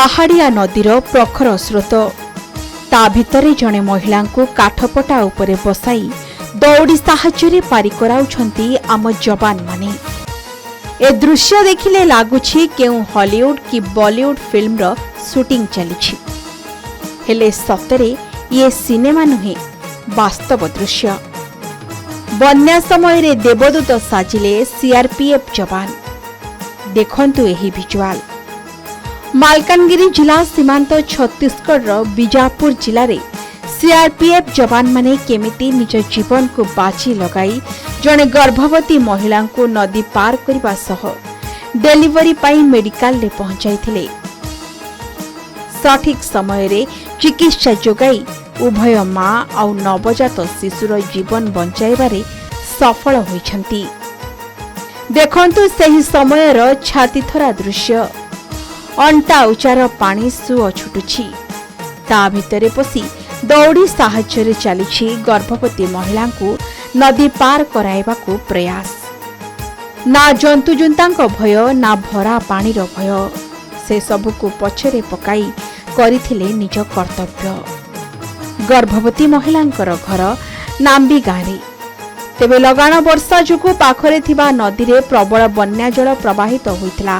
ପାହାଡ଼ିଆ ନଦୀର ପ୍ରଖର ସ୍ରୋତ ତା ଭିତରେ ଜଣେ ମହିଳାଙ୍କୁ କାଠପଟା ଉପରେ ବସାଇ ଦୌଡ଼ି ସାହାଯ୍ୟରେ ପାରି କରାଉଛନ୍ତି ଆମ ଯବାନମାନେ। ଏ ଦୃଶ୍ୟ ଦେଖିଲେ ଲାଗୁଛି କେଉଁ ହଲିଉଡ୍ କି ବଲିଉଡ୍ ଫିଲ୍ମର ସୁଟିଂ ଚାଲିଛି। ହେଲେ ସତରେ ଇଏ ସିନେମା ନୁହେଁ, ବାସ୍ତବ ଦୃଶ୍ୟ। ବନ୍ୟା ସମୟରେ ଦେବଦୂତ ସାଜିଲେ ସିଆର୍ପିଏଫ୍ ଯବାନ। ଦେଖନ୍ତୁ ଏହି ଭିଜୁଆଲ। ମାଲକାନଗିରି ଜିଲ୍ଲା ସୀମାନ୍ତ ଛତିଶଗଡ଼ର ବିଜାପୁର ଜିଲ୍ଲାରେ ସିଆର୍ପିଏଫ୍ ଯବାନମାନେ କେମିତି ନିଜ ଜୀବନକୁ ବାଜି ଲଗାଇ ଜଣେ ଗର୍ଭବତୀ ମହିଳାଙ୍କୁ ନଦୀ ପାର କରିବା ସହ ଡେଲିଭରି ପାଇଁ ମେଡିକାଲରେ ପହଞ୍ଚାଇଥିଲେ। ସଠିକ୍ ସମୟରେ ଚିକିତ୍ସା ଯୋଗାଇ ଉଭୟ ମା ଆଉ ନବଜାତ ଶିଶୁର ଜୀବନ ବଞ୍ଚାଇବାରେ ସଫଳ ହୋଇଛନ୍ତି। ଦେଖନ୍ତୁ ସେହି ସମୟର ଛାତିଥରା ଦୃଶ୍ୟ। ଅଣ୍ଟା ଉଚ୍ଚାର ପାଣି ସୁଅ ଛୁଟୁଛି। ତା ଭିତରେ ପଶି ଦୌଡ଼ି ସାହାଯ୍ୟରେ ଚାଲିଛି ଗର୍ଭବତୀ ମହିଳାଙ୍କୁ ନଦୀ ପାର କରାଇବାକୁ ପ୍ରୟାସ। ନା ଜନ୍ତୁଜୁନ୍ତାଙ୍କ ଭୟ, ନା ଭରା ପାଣିର ଭୟ। ସେ ସବୁକୁ ପଛରେ ପକାଇ କରିଥିଲେ ନିଜ କର୍ତ୍ତବ୍ୟ। ଗର୍ଭବତୀ ମହିଳାଙ୍କର ଘର ନାମ୍ବି ଗାଁରେ। ତେବେ ଲଗାଣ ବର୍ଷା ଯୋଗୁଁ ପାଖରେ ଥିବା ନଦୀରେ ପ୍ରବଳ ବନ୍ୟା ଜଳ ପ୍ରବାହିତ ହୋଇଥିଲା।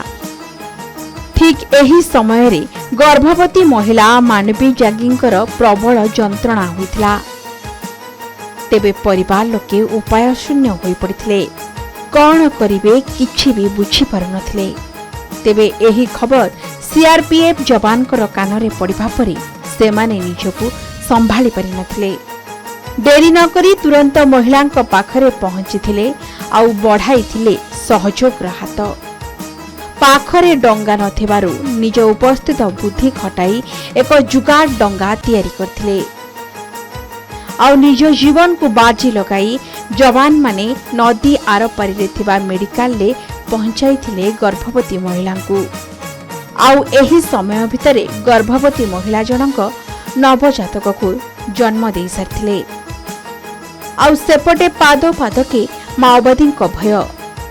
ଠିକ୍ ଏହି ସମୟରେ ଗର୍ଭବତୀ ମହିଳା ମାନବୀ ଜାଗିଙ୍କର ପ୍ରବଳ ଯନ୍ତ୍ରଣା ହୋଇଥିଲା। ତେବେ ପରିବାର ଲୋକେ ଉପାୟ ଶୂନ୍ୟ ହୋଇପଡ଼ିଥିଲେ। କ'ଣ କରିବେ କିଛି ବି ବୁଝିପାରୁନଥିଲେ। ତେବେ ଏହି ଖବର ସିଆର୍ପିଏଫ୍ ଯବାନଙ୍କର କାନରେ ପଡ଼ିବା ପରେ ସେମାନେ ନିଜକୁ ସମ୍ଭାଳି ପାରିନଥିଲେ। ଡେରି ନ କରି ତୁରନ୍ତ ମହିଳାଙ୍କ ପାଖରେ ପହଞ୍ଚିଥିଲେ ଆଉ ବଢ଼ାଇଥିଲେ ସହଯୋଗର ହାତ। ପାଖରେ ଡଙ୍ଗା ନଥିବାରୁ ନିଜ ଉପସ୍ଥିତ ବୁଦ୍ଧି ଖଟାଇ ଏକ ଜୁଗାଡ଼ ଡଙ୍ଗା ତିଆରି କରିଥିଲେ ଆଉ ନିଜ ଜୀବନକୁ ବାଜି ଲଗାଇ ଯବାନମାନେ ନଦୀ ଆରପାରିରେ ଥିବା ମେଡିକାଲରେ ପହଞ୍ଚାଇଥିଲେ ଗର୍ଭବତୀ ମହିଳାଙ୍କୁ। ଆଉ ଏହି ସମୟ ଭିତରେ ଗର୍ଭବତୀ ମହିଳା ଜଣଙ୍କ ନବଜାତକକୁ ଜନ୍ମ ଦେଇସାରିଥିଲେ। ଆଉ ସେପଟେ ପାଦ ପାଦକେ ମାଓବାଦୀଙ୍କ ଭୟ।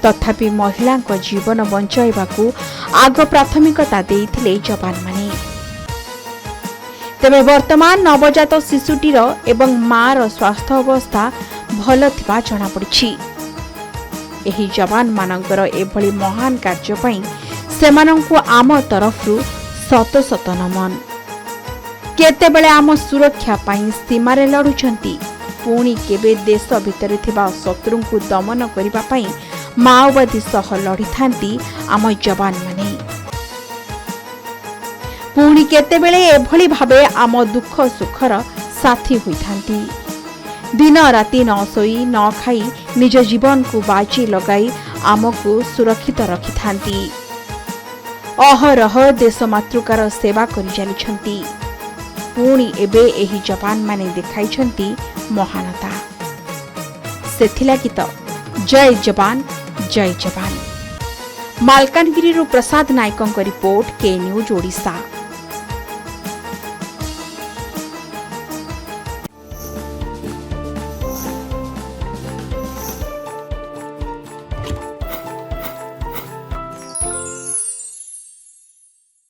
ତଥାପି ମହିଳାଙ୍କ ଜୀବନ ବଞ୍ଚାଇବାକୁ ଆଗ ପ୍ରାଥମିକତା ଦେଇଥିଲେ ଯବାନମାନେ। ତେବେ ବର୍ତ୍ତମାନ ନବଜାତ ଶିଶୁଟିର ଏବଂ ମାର ସ୍ୱାସ୍ଥ୍ୟ ଅବସ୍ଥା ଭଲ ଥିବା ଜଣାପଡ଼ିଛି। ଏହି ଯବାନମାନଙ୍କର ଏଭଳି ମହାନ କାର୍ଯ୍ୟ ପାଇଁ ସେମାନଙ୍କୁ ଆମ ତରଫରୁ ଶତ ଶତ ନମନ। କେତେବେଳେ ଆମ ସୁରକ୍ଷା ପାଇଁ ସୀମାରେ ଲଢ଼ୁଛନ୍ତି, ପୁଣି କେବେ ଦେଶ ଭିତରେ ଥିବା ଶତ୍ରୁଙ୍କୁ ଦମନ କରିବା ପାଇଁ ମାଓବାଦୀ ସହ ଲଢ଼ିଥାନ୍ତି ଆମ ଯବାନମାନେ। ପୁଣି କେତେବେଳେ ଏଭଳି ଭାବେ ଆମ ଦୁଃଖ ସୁଖର ସାଥୀ ହୋଇଥାନ୍ତି। ଦିନ ରାତି ନ ଶୋଇ ନ ଖାଇ ନିଜ ଜୀବନକୁ ବାଜି ଲଗାଇ ଆମକୁ ସୁରକ୍ଷିତ ରଖିଥାନ୍ତି। ଅହରହ ଦେଶ ମାତୃକାର ସେବା କରି ଚାଲିଛନ୍ତି। ପୁଣି ଏବେ ଏହି ଯବାନମାନେ ଦେଖାଇଛନ୍ତି ମହାନତା। ସେଥିଲାଗି ତ ଜୟ ଯବାନ, ଜୟ ଯବାନ। ମାଲକାନଗିରିରୁ ପ୍ରସାଦ ନାୟକଙ୍କ ରିପୋର୍ଟ, କେ ନ୍ୟୁଜ୍ ଓଡ଼ିଶା।